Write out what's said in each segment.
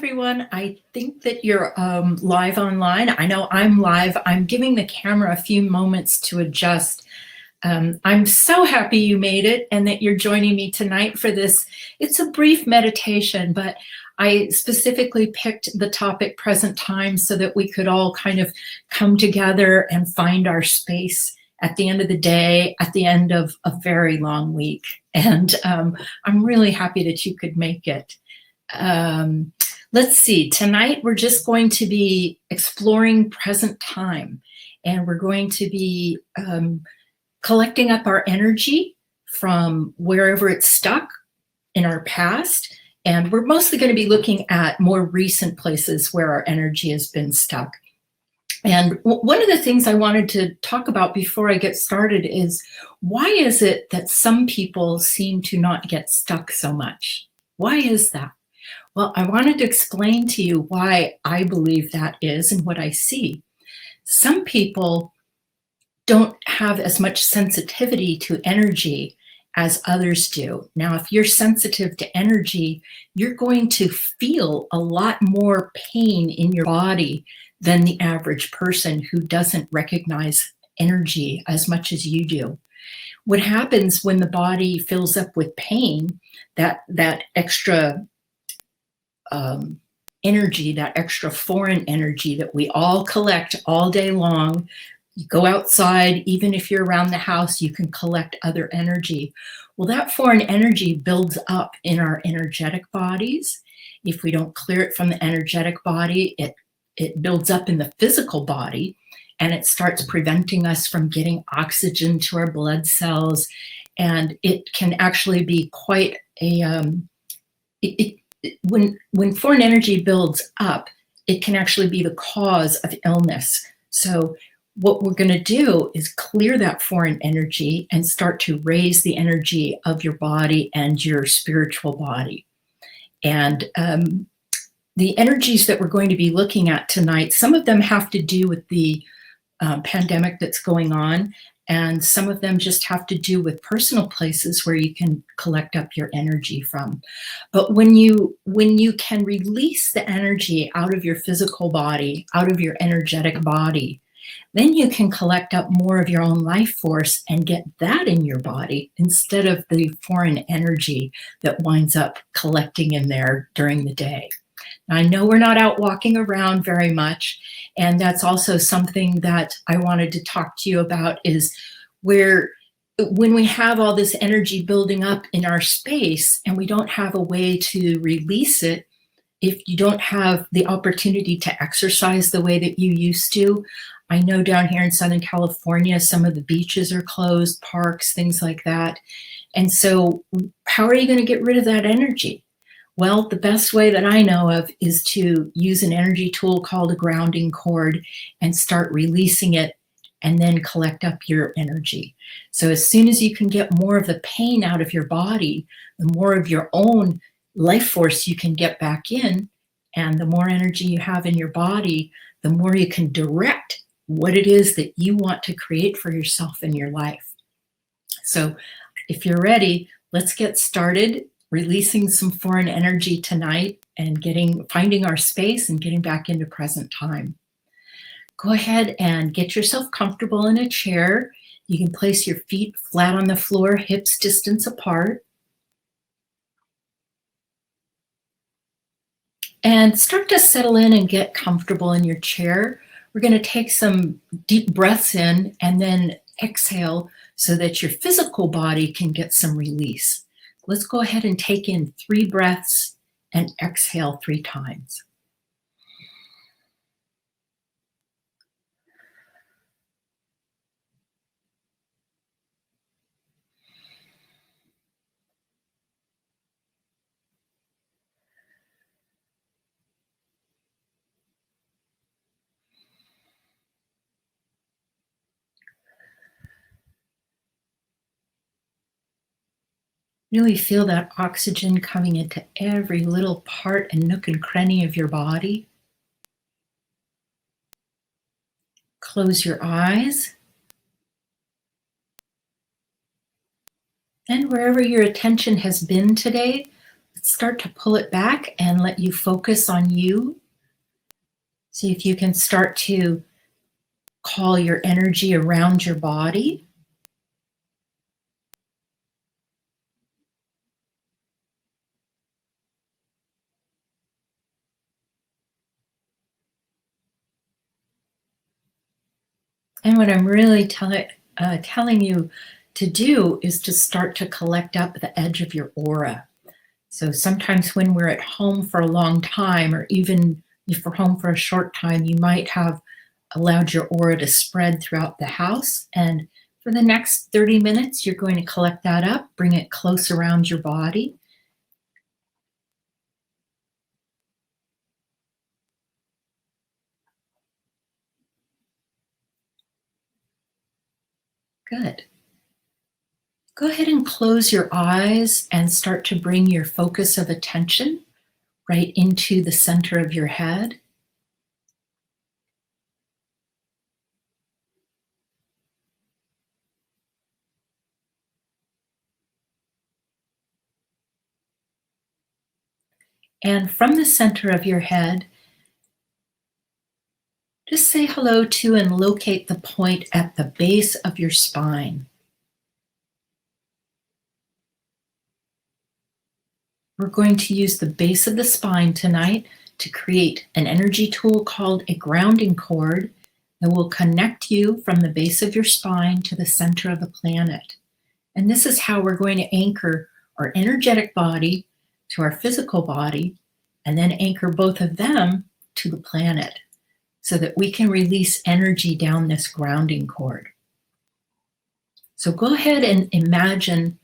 everyone. I think that you're live online. I know I'm live. I'm giving the camera a few moments to adjust. I'm so happy you made it and that you're joining me tonight for this. It's a brief meditation, but I specifically picked the topic present time so that we could all kind of come together and find our space at the end of the day, at the end of a very long week. And I'm really happy that you could make it. Let's see, tonight we're just going to be exploring present time, and we're going to be collecting up our energy from wherever it's stuck in our past, and we're mostly going to be looking at more recent places where our energy has been stuck. And one of the things I wanted to talk about before I get started is, why is it that some people seem to not get stuck so much? Why is that? Well, I wanted to explain to you why I believe that is and what I see. Some people don't have as much sensitivity to energy as others do. Now, if you're sensitive to energy, you're going to feel a lot more pain in your body than the average person who doesn't recognize energy as much as you do. What happens when the body fills up with pain, that extra energy, that extra foreign energy that we all collect all day long. You go outside, even if you're around the house, you can collect other energy. Well, that foreign energy builds up in our energetic bodies. If we don't clear it from the energetic body, it builds up in the physical body, and it starts preventing us from getting oxygen to our blood cells. And it can actually be quite a, when foreign energy builds up, it can actually be the cause of illness. So what we're going to do is clear that foreign energy and start to raise the energy of your body and your spiritual body. And the energies that we're going to be looking at tonight, some of them have to do with the pandemic that's going on, and some of them just have to do with personal places where you can collect up your energy from. But when you can release the energy out of your physical body, out of your energetic body, then you can collect up more of your own life force and get that in your body instead of the foreign energy that winds up collecting in there during the day. Now, I know we're not out walking around very much, and that's also something that I wanted to talk to you about, is where when we have all this energy building up in our space and we don't have a way to release it, if you don't have the opportunity to exercise the way that you used to. I know down here in Southern California, some of the beaches are closed, parks, things like that. And so how are you going to get rid of that energy? Well, the best way that I know of is to use an energy tool called a grounding cord and start releasing it and then collect up your energy. So as soon as you can get more of the pain out of your body, the more of your own life force you can get back in, and the more energy you have in your body, the more you can direct what it is that you want to create for yourself in your life. So if you're ready, let's get started releasing some foreign energy tonight and finding our space and getting back into present time. Go ahead and get yourself comfortable in a chair. You can place your feet flat on the floor, hips distance apart. And start to settle in and get comfortable in your chair. We're going to take some deep breaths in and then exhale so that your physical body can get some release. Let's go ahead and take in 3 breaths and exhale 3 times. Really feel that oxygen coming into every little part and nook and cranny of your body. Close your eyes. And wherever your attention has been today, Start to pull it back and let you focus on you. See if you can start to call your energy around your body. And what I'm really telling you to do is to start to collect up the edge of your aura. So sometimes when we're at home for a long time, or even if we're home for a short time, you might have allowed your aura to spread throughout the house. And for the next 30 minutes, you're going to collect that up, bring it close around your body. Good. Go ahead and close your eyes and start to bring your focus of attention right into the center of your head. And from the center of your head, just say hello to and locate the point at the base of your spine. We're going to use the base of the spine tonight to create an energy tool called a grounding cord that will connect you from the base of your spine to the center of the planet. And this is how we're going to anchor our energetic body to our physical body, and then anchor both of them to the planet so that we can release energy down this grounding cord. So go ahead and imagine.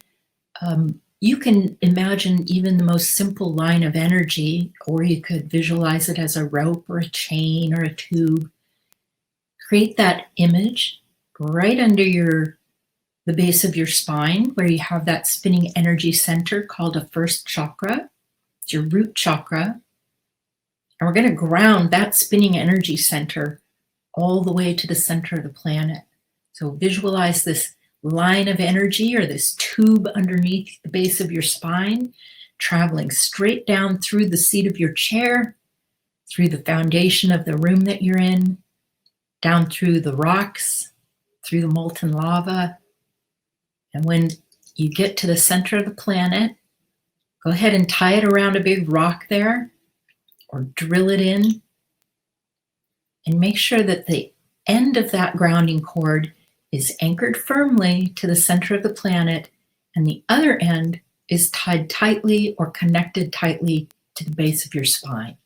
You can imagine even the most simple line of energy, or you could visualize it as a rope or a chain or a tube. Create that image right under the base of your spine where you have that spinning energy center called a first chakra. It's your root chakra. And we're going to ground that spinning energy center all the way to the center of the planet. So visualize this line of energy or this tube underneath the base of your spine, traveling straight down through the seat of your chair, through the foundation of the room that you're in, down through the rocks, through the molten lava. And when you get to the center of the planet, go ahead and tie it around a big rock there or drill it in, and make sure that the end of that grounding cord is anchored firmly to the center of the planet, and the other end is tied tightly or connected tightly to the base of your spine.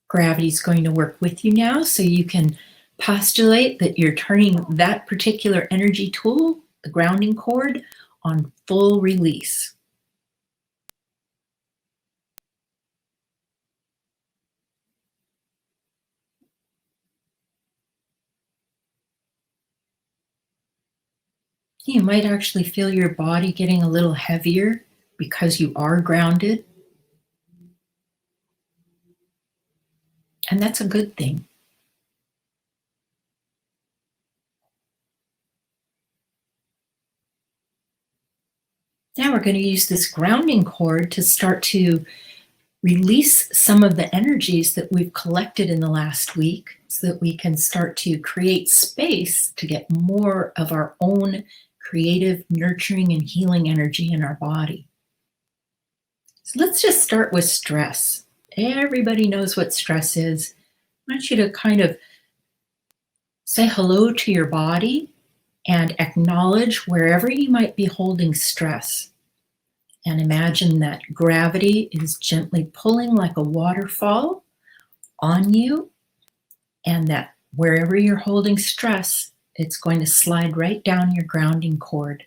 Gravity is going to work with you now, so you can postulate that you're turning that particular energy tool, the grounding cord, on full release. You might actually feel your body getting a little heavier because you are grounded, and that's a good thing. Now we're going to use this grounding cord to start to release some of the energies that we've collected in the last week so that we can start to create space to get more of our own creative, nurturing, and healing energy in our body. So let's just start with stress. Everybody knows what stress is. I want you to kind of say hello to your body and acknowledge wherever you might be holding stress. And imagine that gravity is gently pulling like a waterfall on you, and that wherever you're holding stress, it's going to slide right down your grounding cord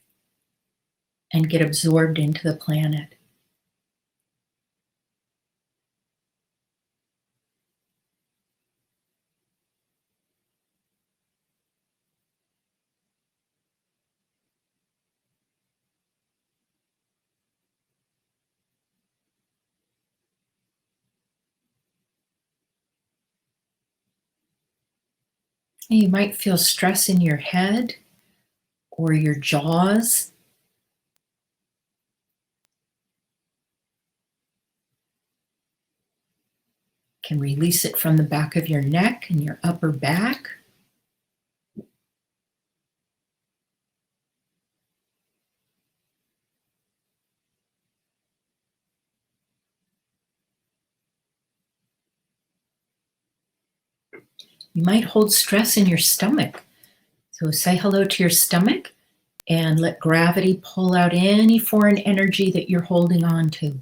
and get absorbed into the planet. You might feel stress in your head or your jaws. Can release it from the back of your neck and your upper back. You might hold stress in your stomach. So say hello to your stomach and let gravity pull out any foreign energy that you're holding on to.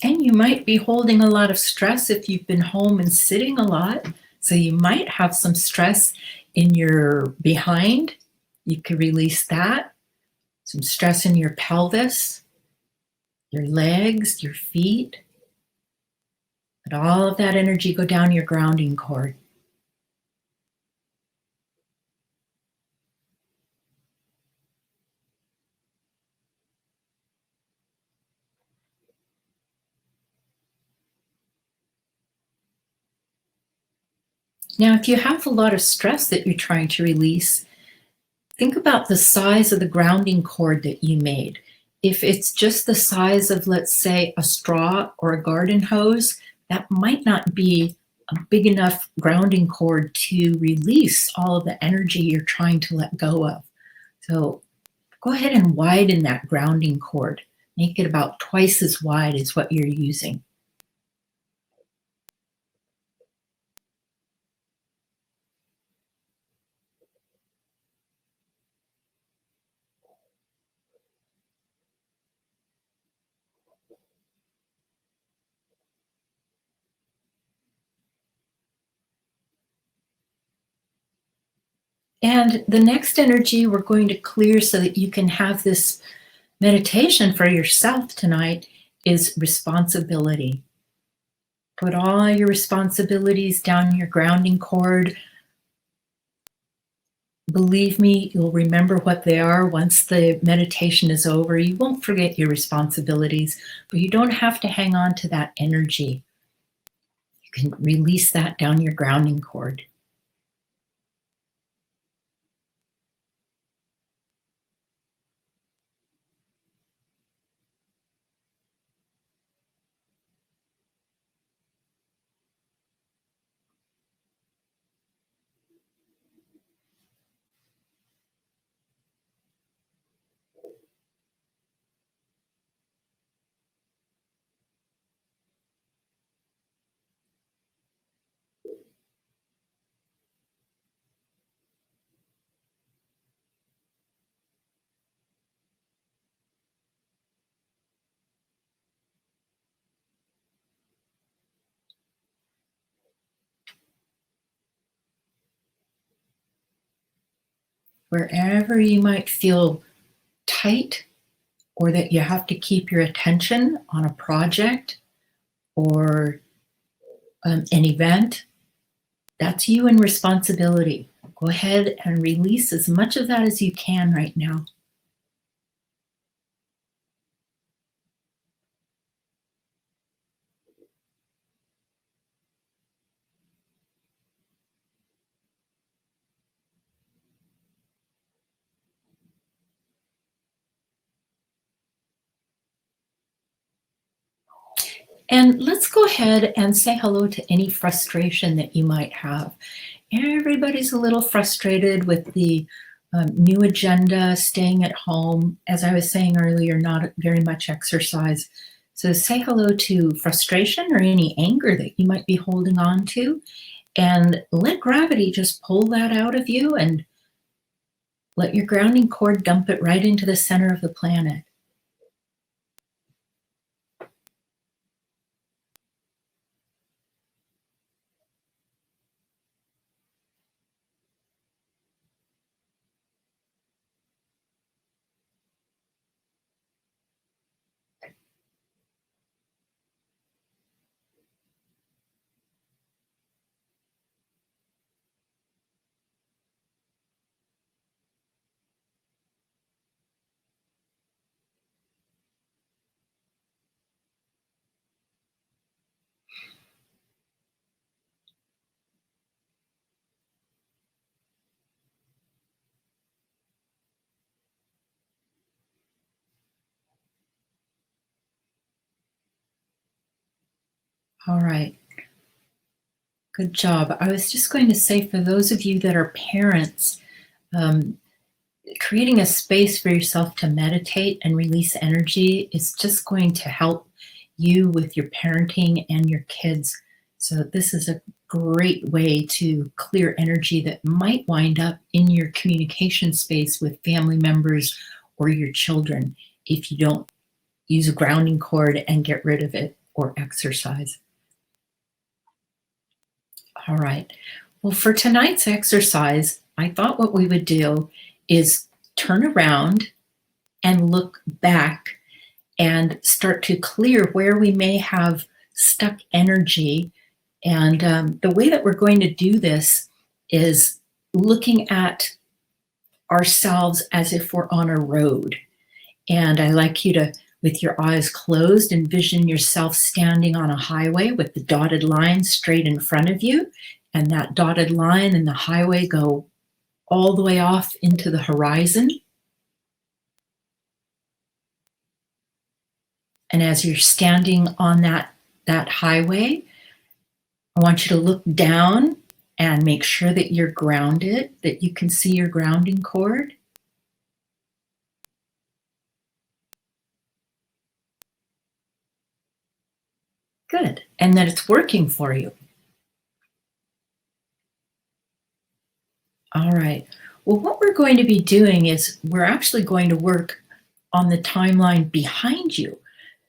And you might be holding a lot of stress if you've been home and sitting a lot. So you might have some stress in your behind. You could release that. Some stress in your pelvis, your legs, your feet. Let all of that energy go down your grounding cord. Now, if you have a lot of stress that you're trying to release, think about the size of the grounding cord that you made. If it's just the size of, let's say, a straw or a garden hose, that might not be a big enough grounding cord to release all of the energy you're trying to let go of. So go ahead and widen that grounding cord. Make it about twice as wide as what you're using. And the next energy we're going to clear so that you can have this meditation for yourself tonight is responsibility. Put all your responsibilities down your grounding cord. Believe me, you'll remember what they are once the meditation is over. You won't forget your responsibilities, but you don't have to hang on to that energy. You can release that down your grounding cord. Wherever you might feel tight or that you have to keep your attention on a project or an event, that's you in responsibility. Go ahead and release as much of that as you can right now. And let's go ahead and say hello to any frustration that you might have. Everybody's a little frustrated with the new agenda, staying at home. As I was saying earlier, not very much exercise. So say hello to frustration or any anger that you might be holding on to, and let gravity just pull that out of you and let your grounding cord dump it right into the center of the planet. All right. Good job. I was just going to say, for those of you that are parents, um, creating a space for yourself to meditate and release energy is just going to help you with your parenting and your kids. So, this is a great way to clear energy that might wind up in your communication space with family members or your children if you don't use a grounding cord and get rid of it or exercise. All right. Well, for tonight's exercise, I thought what we would do is turn around and look back and start to clear where we may have stuck energy. And the way that we're going to do this is looking at ourselves as if we're on a road. And I like you to, with your eyes closed, envision yourself standing on a highway with the dotted line straight in front of you. And that dotted line and the highway go all the way off into the horizon. And as you're standing on that highway, I want you to look down and make sure that you're grounded, that you can see your grounding cord. Good. And that it's working for you. All right. Well, what we're going to be doing is we're actually going to work on the timeline behind you.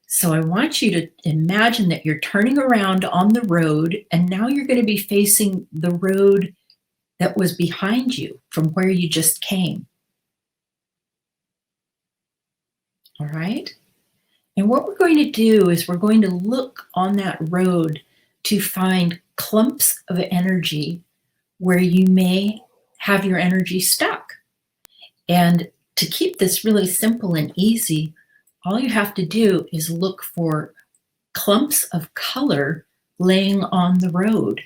So I want you to imagine that you're turning around on the road, and now you're going to be facing the road that was behind you from where you just came. All right? And what we're going to do is we're going to look on that road to find clumps of energy where you may have your energy stuck. And to keep this really simple and easy, all you have to do is look for clumps of color laying on the road.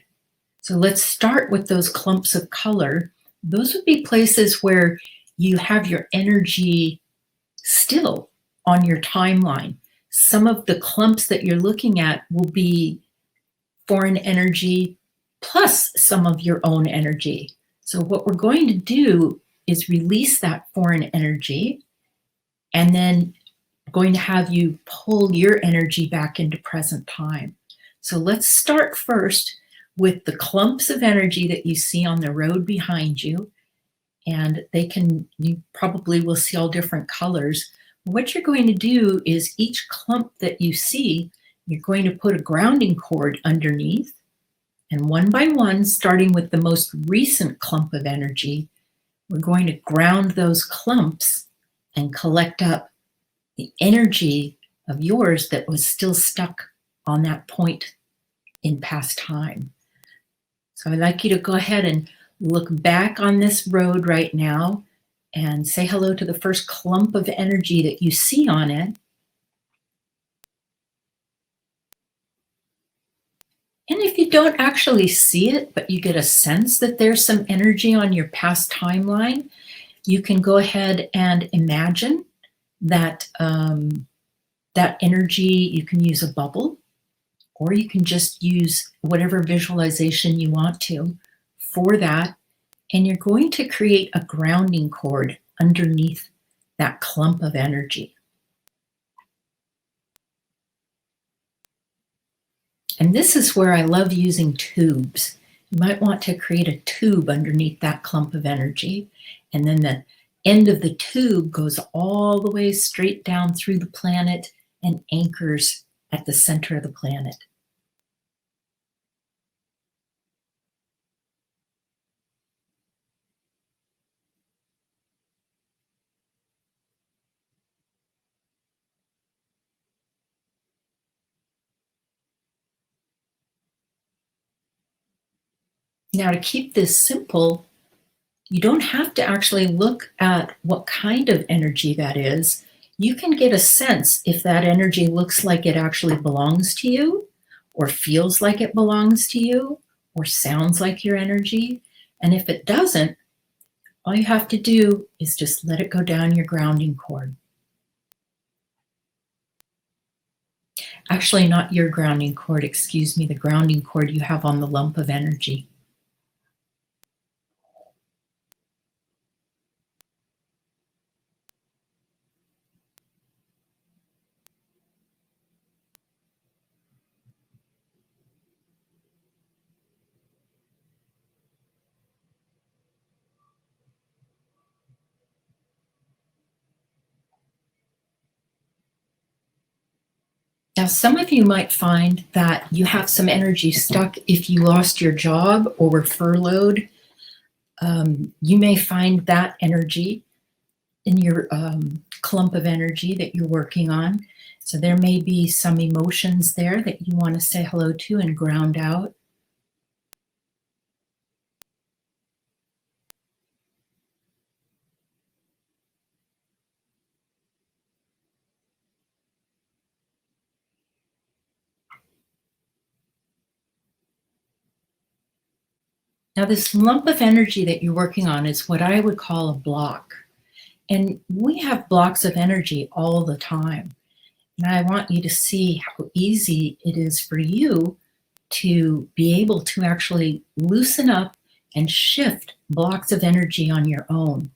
So let's start with those clumps of color. Those would be places where you have your energy still on your timeline. Some of the clumps that you're looking at will be foreign energy plus some of your own energy. So what we're going to do is release that foreign energy, and then going to have you pull your energy back into present time. So let's start first with the clumps of energy that you see on the road behind you. And you probably will see all different colors. What you're going to do is each clump that you see, you're going to put a grounding cord underneath. And one by one, starting with the most recent clump of energy, we're going to ground those clumps and collect up the energy of yours that was still stuck on that point in past time. So I'd like you to go ahead and look back on this road right now and say hello to the first clump of energy that you see on it. And if you don't actually see it, but you get a sense that there's some energy on your past timeline, you can go ahead and imagine that that energy. You can use a bubble, or you can just use whatever visualization you want to for that. And you're going to create a grounding cord underneath that clump of energy. And this is where I love using tubes. You might want to create a tube underneath that clump of energy. And then the end of the tube goes all the way straight down through the planet and anchors at the center of the planet. Now, to keep this simple, you don't have to actually look at what kind of energy that is. You can get a sense if that energy looks like it actually belongs to you, or feels like it belongs to you, or sounds like your energy. And if it doesn't, all you have to do is just let it go down your grounding cord. Actually, not your grounding cord, excuse me, the grounding cord you have on the lump of energy. Now, some of you might find that you have some energy stuck if you lost your job or were furloughed. You may find that energy in your clump of energy that you're working on. So there may be some emotions there that you want to say hello to and ground out. Now, this lump of energy that you're working on is what I would call a block. And we have blocks of energy all the time. And I want you to see how easy it is for you to be able to actually loosen up and shift blocks of energy on your own.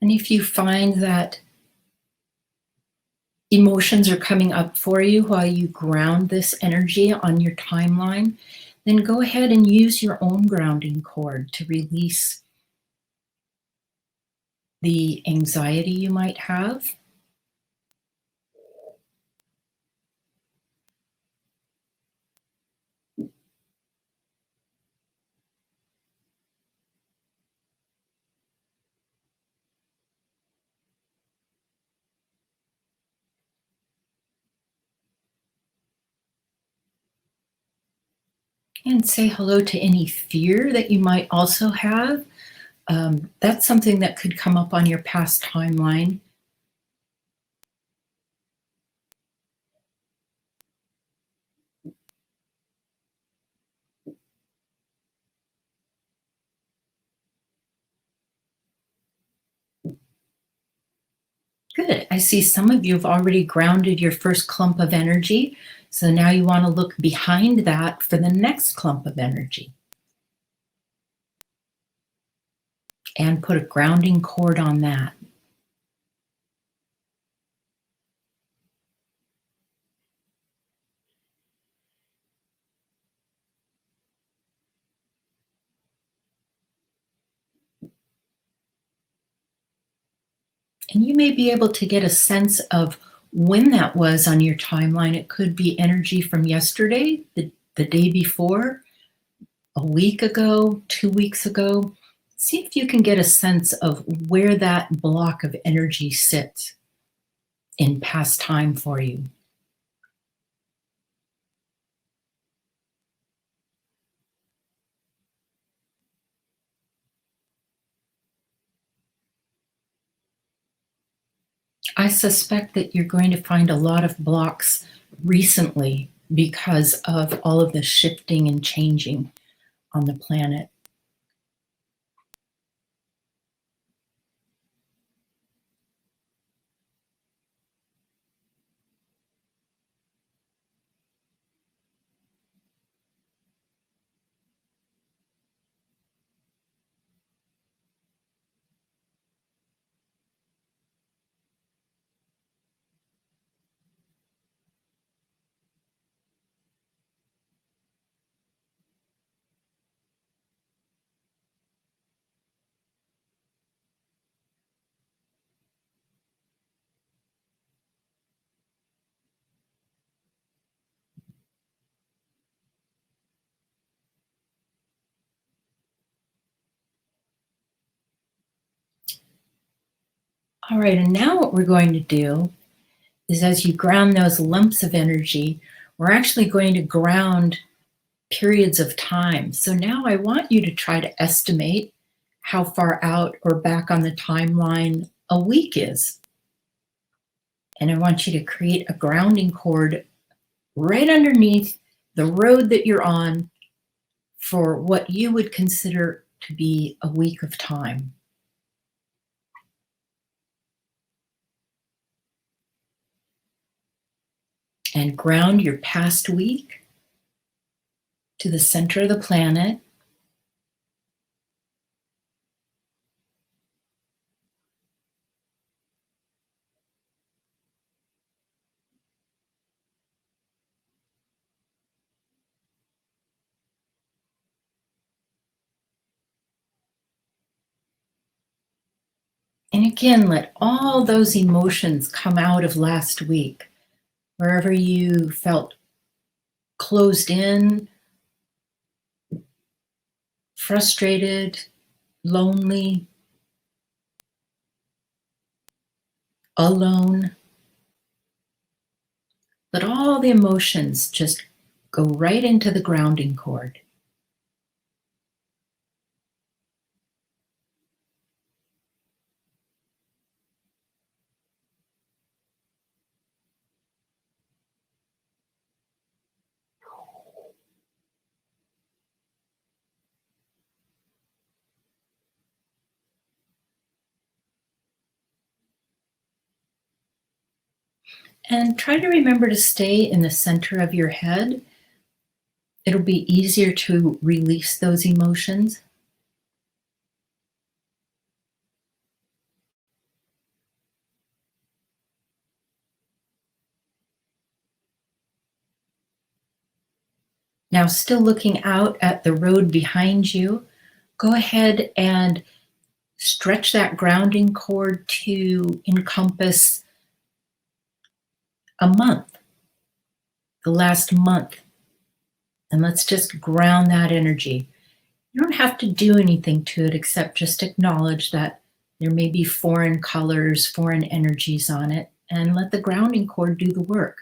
And if you find that emotions are coming up for you while you ground this energy on your timeline, then go ahead and use your own grounding cord to release the anxiety you might have. And say hello to any fear that you might also have. That's something that could come up on your past timeline. Good. I see some of you have already grounded your first clump of energy. So now you want to look behind that for the next clump of energy and put a grounding cord on that. And you may be able to get a sense of when that was on your timeline. It could be energy from yesterday, the day before, a week ago, 2 weeks ago. See if you can get a sense of where that block of energy sits in past time for you. I suspect that you're going to find a lot of blocks recently because of all of the shifting and changing on the planet. All right, and now what we're going to do is as you ground those lumps of energy, we're actually going to ground periods of time. So now I want you to try to estimate how far out or back on the timeline a week is. And I want you to create a grounding cord right underneath the road that you're on for what you would consider to be a week of time. And ground your past week to the center of the planet. And again, let all those emotions come out of last week. Wherever you felt closed in, frustrated, lonely, alone, let all the emotions just go right into the grounding cord. And try to remember to stay in the center of your head. It'll be easier to release those emotions. Now, still looking out at the road behind you, go ahead and stretch that grounding cord to encompass a month, the last month. And let's just ground that energy. You don't have to do anything to it except just acknowledge that there may be foreign colors, foreign energies on it, and let the grounding cord do the work.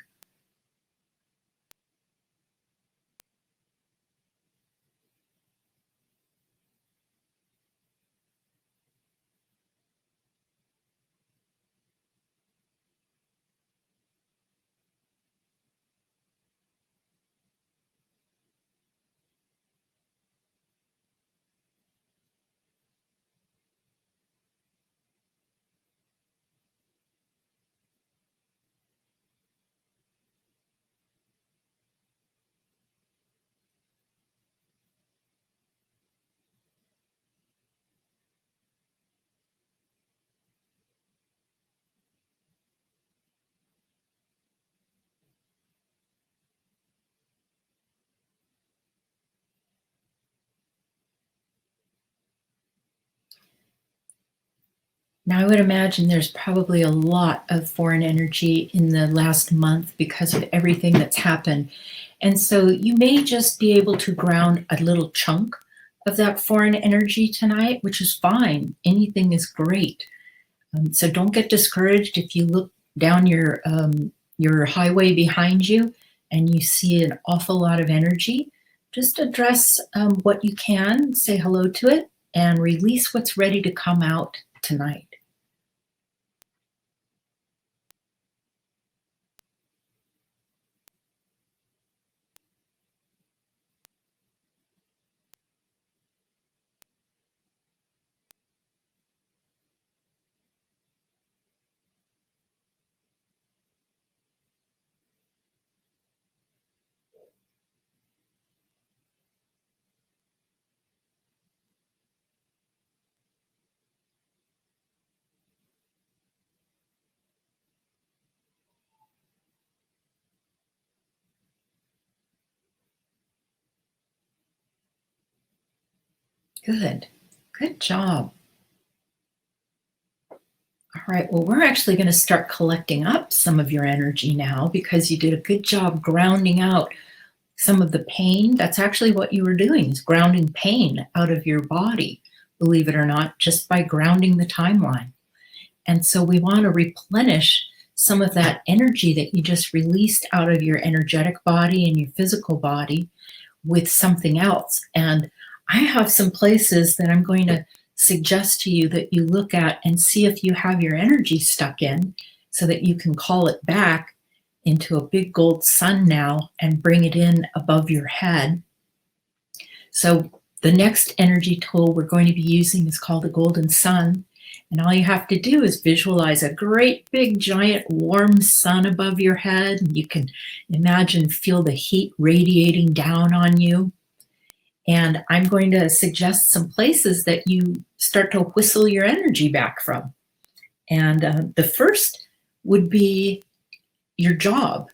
Now, I would imagine there's probably a lot of foreign energy in the last month because of everything that's happened. And so you may just be able to ground a little chunk of that foreign energy tonight, which is fine. Anything is great. So don't get discouraged if you look down your highway behind you and you see an awful lot of energy. Just address what you can, say hello to it, and release what's ready to come out tonight. Good. Good job. All right. Well, we're actually going to start collecting up some of your energy now because you did a good job grounding out some of the pain. That's actually what you were doing, is grounding pain out of your body, believe it or not, just by grounding the timeline. And so we want to replenish some of that energy that you just released out of your energetic body and your physical body with something else. And I have some places that I'm going to suggest to you that you look at and see if you have your energy stuck in. so that you can call it back into a big gold sun now and bring it in above your head. So the next energy tool we're going to be using is called the golden sun. And all you have to do is visualize a great big giant warm sun above your head. And you can imagine, feel the heat radiating down on you. And I'm going to suggest some places that you start to whistle your energy back from. And the first would be your job.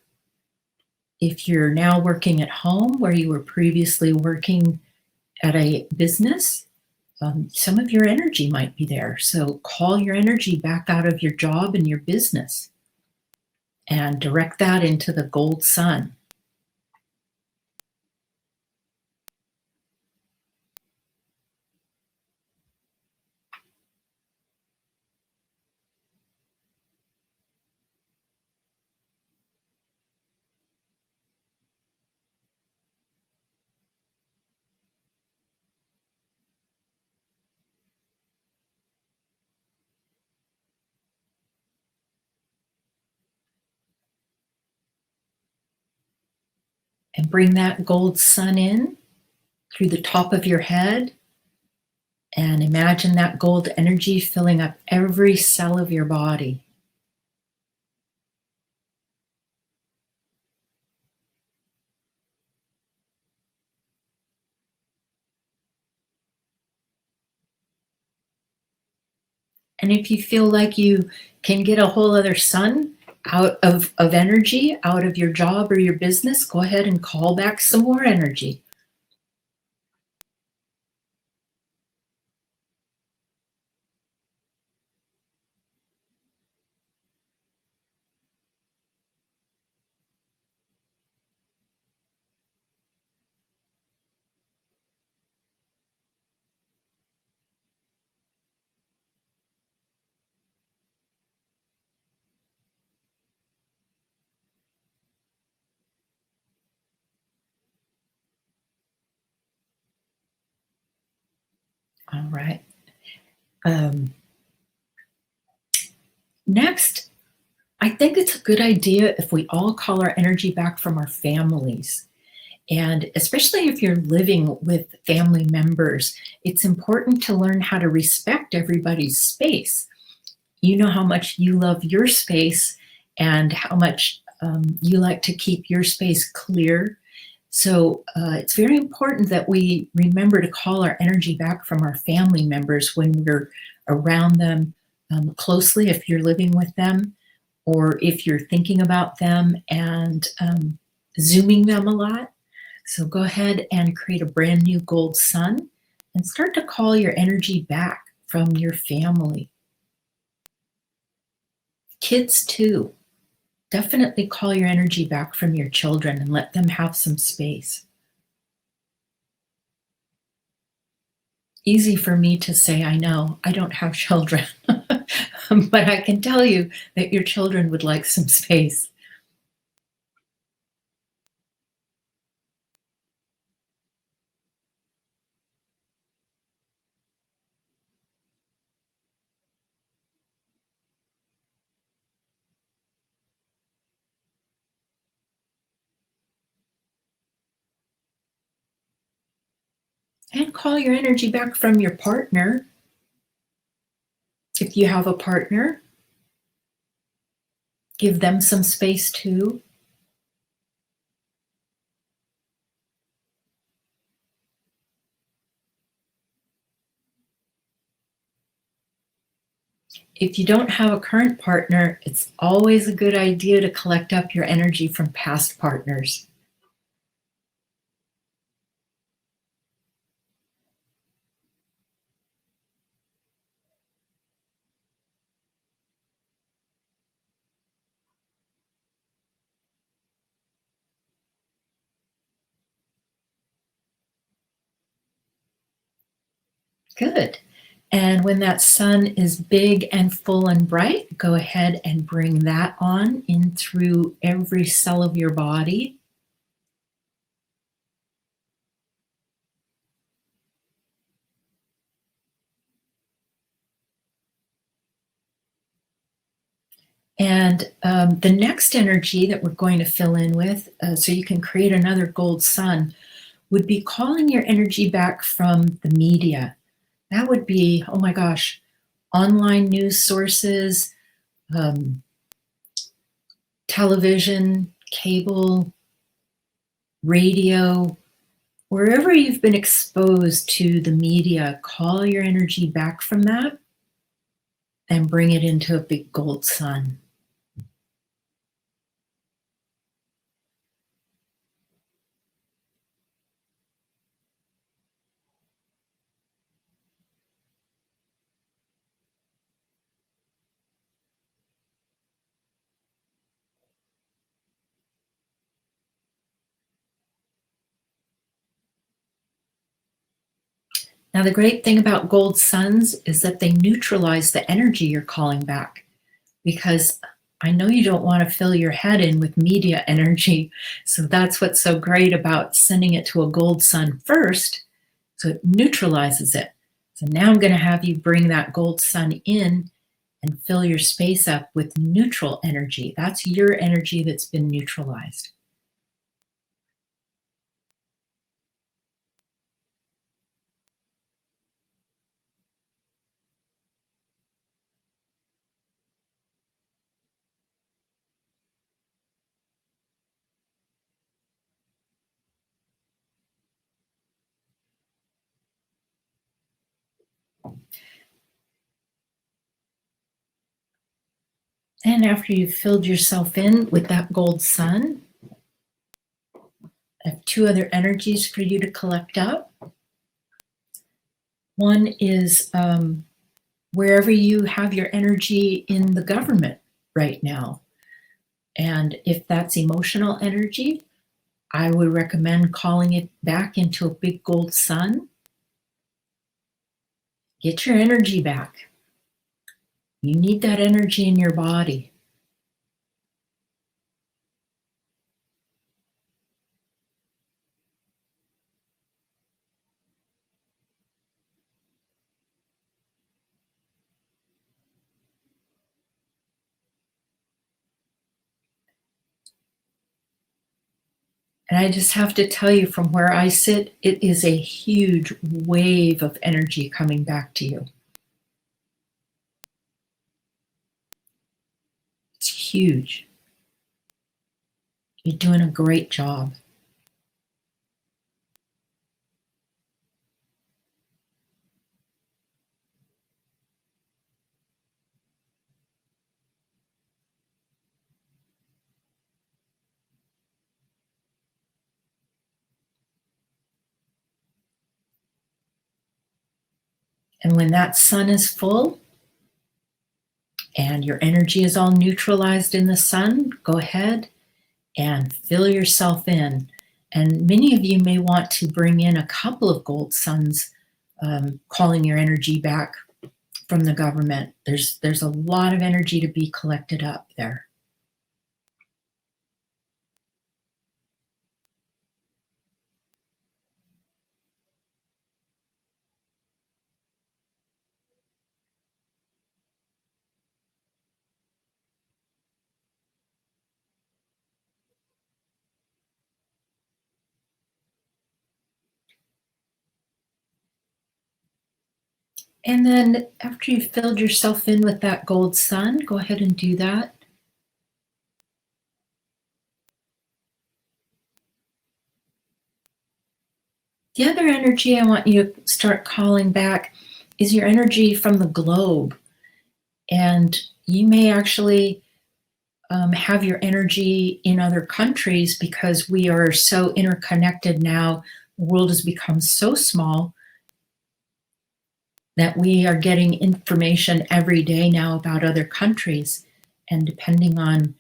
If you're now working at home where you were previously working at a business, some of your energy might be there. So call your energy back out of your job and your business and direct that into the gold sun. And bring that gold sun in through the top of your head. And imagine that gold energy filling up every cell of your body. And if you feel like you can get a whole other sun out of energy out of your job or your business, go ahead and call back some more energy. All right. Um, Next, I think it's a good idea if we all call our energy back from our families. And especially if you're living with family members, it's important to learn how to respect everybody's space. You know how much you love your space and how much you like to keep your space clear. So it's very important that we remember to call our energy back from our family members when we're around them closely, if you're living with them, or if you're thinking about them and zooming them a lot. So go ahead and create a brand new gold sun and start to call your energy back from your family. Kids, too. Definitely call your energy back from your children and let them have some space. Easy for me to say, I know. I don't have children, but I can tell you that your children would like some space. And call your energy back from your partner. If you have a partner, give them some space too. If you don't have a current partner, it's always a good idea to collect up your energy from past partners. Good. And when that sun is big and full and bright, go ahead and bring that on in through every cell of your body. And the next energy that we're going to fill in with, so you can create another gold sun, would be calling your energy back from the media. That would be, oh my gosh, online news sources, um, television, cable, radio, wherever you've been exposed to the media, call your energy back from that and bring it into a big gold sun. Now, the great thing about gold suns is that they neutralize the energy you're calling back, because I know you don't want to fill your head in with media energy. So that's what's so great about sending it to a gold sun first. So it neutralizes it. So now I'm going to have you bring that gold sun in and fill your space up with neutral energy. That's your energy that's been neutralized. And after you've filled yourself in with that gold sun, I have two other energies for you to collect up. One is wherever you have your energy in the government right now. And if that's emotional energy, I would recommend calling it back into a big gold sun. Get your energy back. You need that energy in your body. And I just have to tell you, from where I sit, it is a huge wave of energy coming back to you. It's huge. You're doing a great job. And when that sun is full and your energy is all neutralized in the sun, go ahead and fill yourself in. And many of you may want to bring in a couple of gold suns, calling your energy back from the government. There's a lot of energy to be collected up there. And then after you've filled yourself in with that gold sun, go ahead and do that. The other energy I want you to start calling back is your energy from the globe. And you may actually have your energy in other countries, because we are so interconnected now. The world has become so small that we are getting information every day now about other countries. And depending on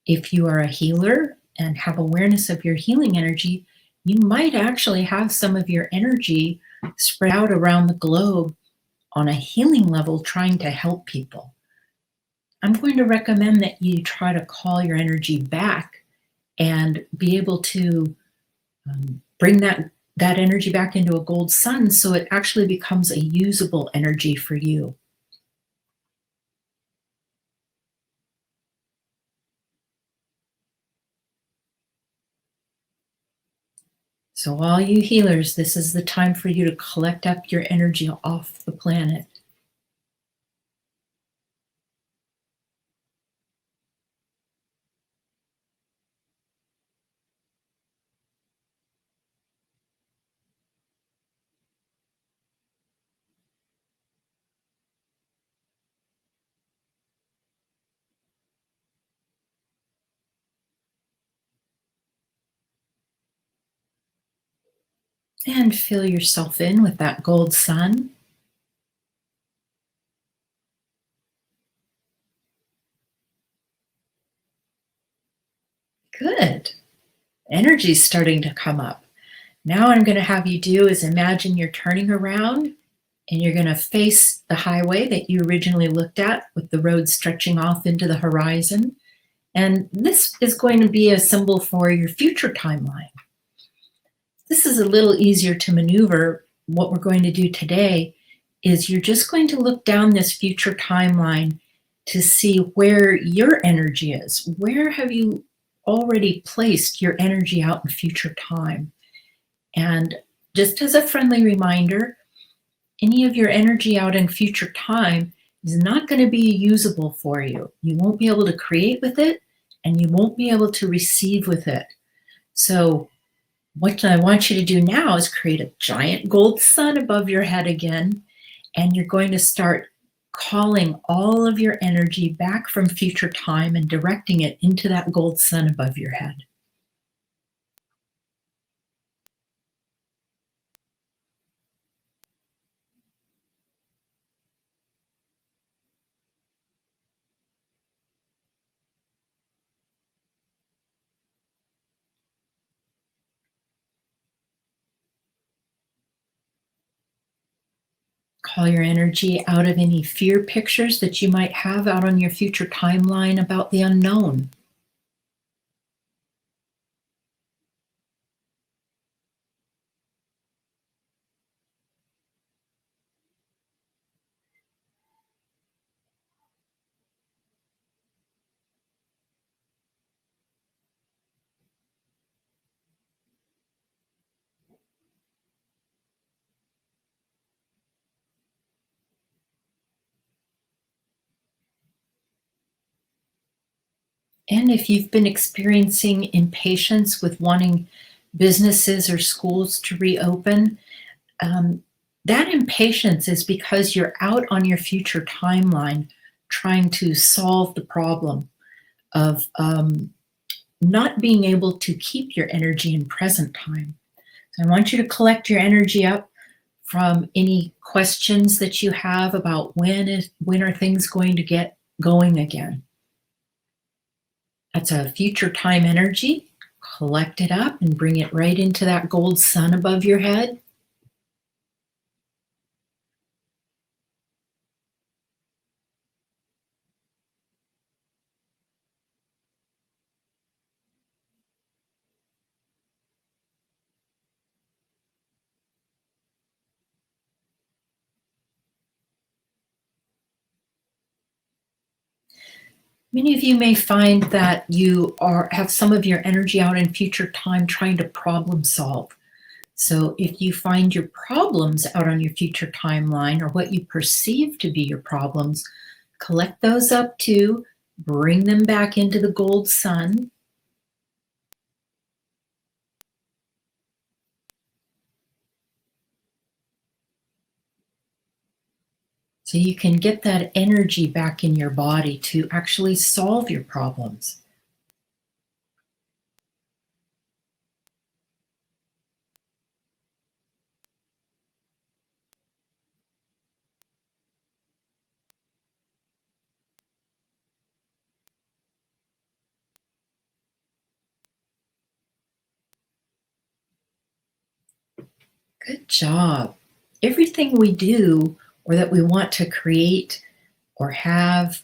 if you are a healer and have awareness of your healing energy, you might actually have some of your energy spread out around the globe on a healing level, trying to help people. I'm going to recommend that you try to call your energy back and be able to bring that energy back into a gold sun, so it actually becomes a usable energy for you. So, all you healers, this is the time for you to collect up your energy off the planet. And fill yourself in with that gold sun. Good. Energy's starting to come up. Now, what I'm going to have you do is imagine you're turning around and you're going to face the highway that you originally looked at with the road stretching off into the horizon. And this is going to be a symbol for your future timeline. This is a little easier to maneuver. What we're going to do today is you're just going to look down this future timeline to see where your energy is. Where have you already placed your energy out in future time? And just as a friendly reminder, any of your energy out in future time is not going to be usable for you. You won't be able to create with it, and you won't be able to receive with it. So what I want you to do now is create a giant gold sun above your head again, and you're going to start calling all of your energy back from future time and directing it into that gold sun above your head. Call your energy out of any fear pictures that you might have out on your future timeline about the unknown. And if you've been experiencing impatience with wanting businesses or schools to reopen, um, that impatience is because you're out on your future timeline trying to solve the problem of not being able to keep your energy in present time. So I want you to collect your energy up from any questions that you have about when are things going to get going again. That's a future time energy. Collect it up and bring it right into that gold sun above your head. Many of you may find that you have some of your energy out in future time trying to problem solve. So if you find your problems out on your future timeline or what you perceive to be your problems, collect those up too, bring them back into the gold sun. So you can get that energy back in your body to actually solve your problems. Good job. Everything we do or that we want to create or have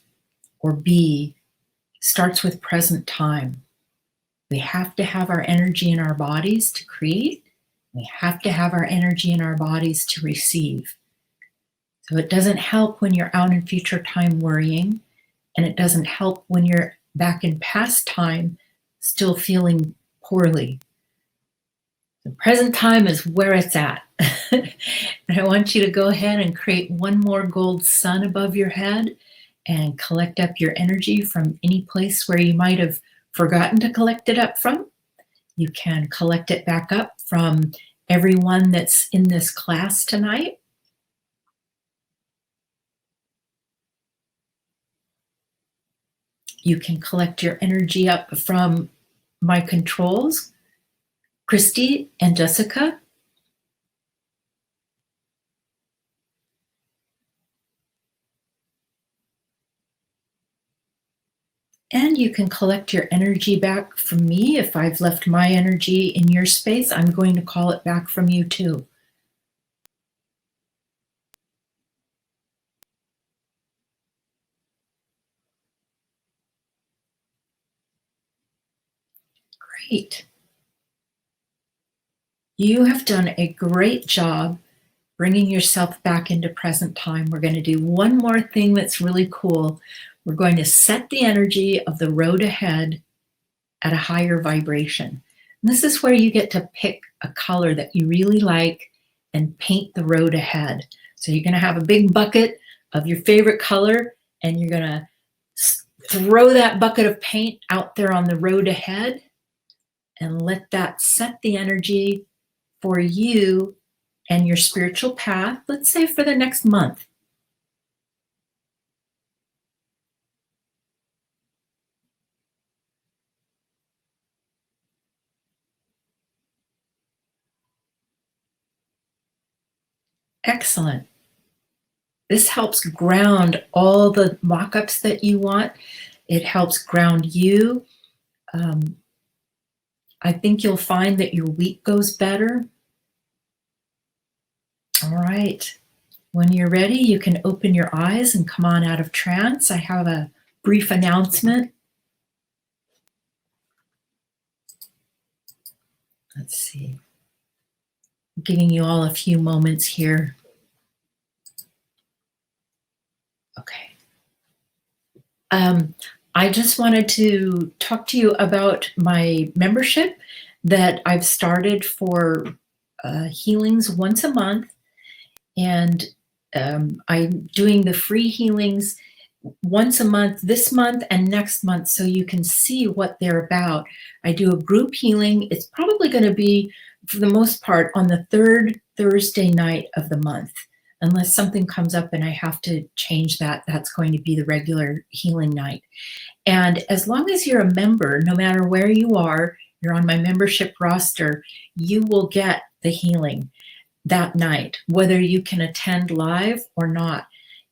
or be starts with present time. We have to have our energy in our bodies to create. We have to have our energy in our bodies to receive. So it doesn't help when you're out in future time worrying, and it doesn't help when you're back in past time still feeling poorly. The present time is where it's at. And I want you to go ahead and create one more gold sun above your head and collect up your energy from any place where you might have forgotten to collect it up from. You can collect it back up from everyone that's in this class tonight. You can collect your energy up from my controls, Christy and Jessica. And you can collect your energy back from me. If I've left my energy in your space, I'm going to call it back from you too. Great. You have done a great job bringing yourself back into present time. We're going to do one more thing that's really cool. We're going to set the energy of the road ahead at a higher vibration. And this is where you get to pick a color that you really like and paint the road ahead. So you're going to have a big bucket of your favorite color, and you're going to throw that bucket of paint out there on the road ahead and let that set the energy for you and your spiritual path, let's say for the next month. Excellent. This helps ground all the mock-ups that you want. It helps ground you. I think you'll find that your week goes better. All right. When you're ready, you can open your eyes and come on out of trance. I have a brief announcement. Let's see. I'm giving you all a few moments here. Okay. I just wanted to talk to you about my membership that I've started for healings once a month. And I'm doing the free healings once a month, this month and next month, so you can see what they're about. I do a group healing. It's probably going to be, for the most part, on the third Thursday night of the month. Unless something comes up and I have to change that, that's going to be the regular healing night. And as long as you're a member, no matter where you are, you're on my membership roster, you will get the healing that night, whether you can attend live or not.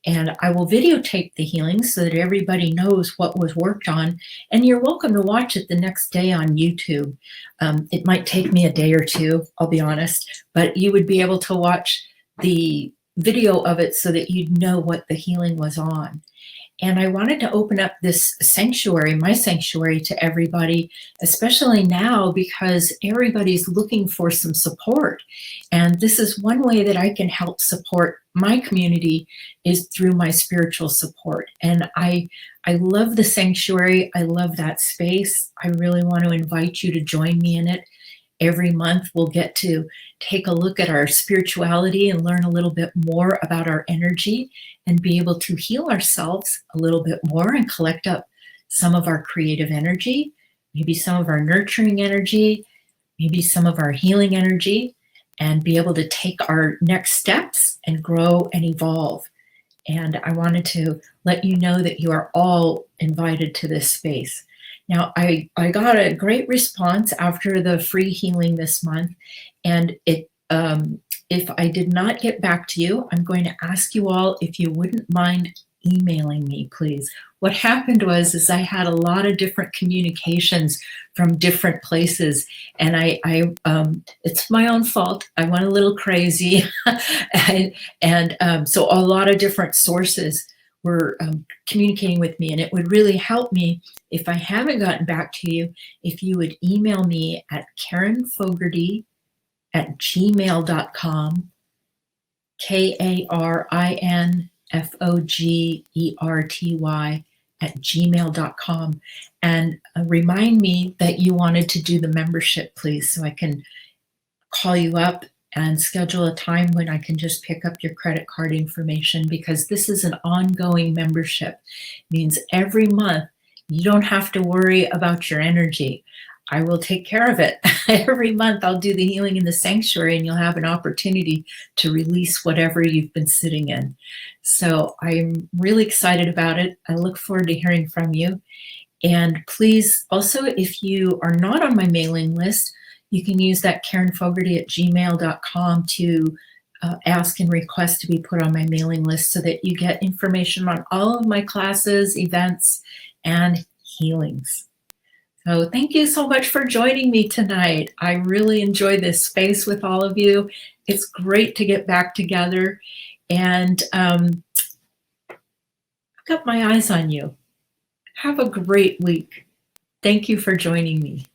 And I will videotape the healing so that everybody knows what was worked on. And you're welcome to watch it the next day on YouTube. It might take me a day or two, I'll be honest, but you would be able to watch the video of it so that you'd know what the healing was on. And I wanted to open up this sanctuary, my sanctuary, to everybody, especially now because everybody's looking for some support. And this is one way that I can help support my community, is through my spiritual support. And I love the sanctuary. I love that space. I really want to invite you to join me in it. Every month we'll get to take a look at our spirituality and learn a little bit more about our energy and be able to heal ourselves a little bit more and collect up some of our creative energy, maybe some of our nurturing energy, maybe some of our healing energy, and be able to take our next steps and grow and evolve. And I wanted to let you know that you are all invited to this space. Now, I got a great response after the free healing this month, and if I did not get back to you, I'm going to ask you all if you wouldn't mind emailing me, please. What happened was I had a lot of different communications from different places, and it's my own fault. I went a little crazy, and so a lot of different sources were communicating with me, and it would really help me if I haven't gotten back to you, if you would email me at karinfogerty@gmail.com, KarinFogerty@gmail.com, and remind me that you wanted to do the membership, please, so I can call you up and schedule a time when I can just pick up your credit card information, because this is an ongoing membership. It means every month you don't have to worry about your energy. I will take care of it. Every month I'll do the healing in the sanctuary, and you'll have an opportunity to release whatever you've been sitting in. So I'm really excited about it. I look forward to hearing from you. And please, also, if you are not on my mailing list, you can use that karenfogerty@gmail.com to ask and request to be put on my mailing list, so that you get information on all of my classes, events, and healings. So thank you so much for joining me tonight. I really enjoy this space with all of you. It's great to get back together, and I've got my eyes on you. Have a great week. Thank you for joining me.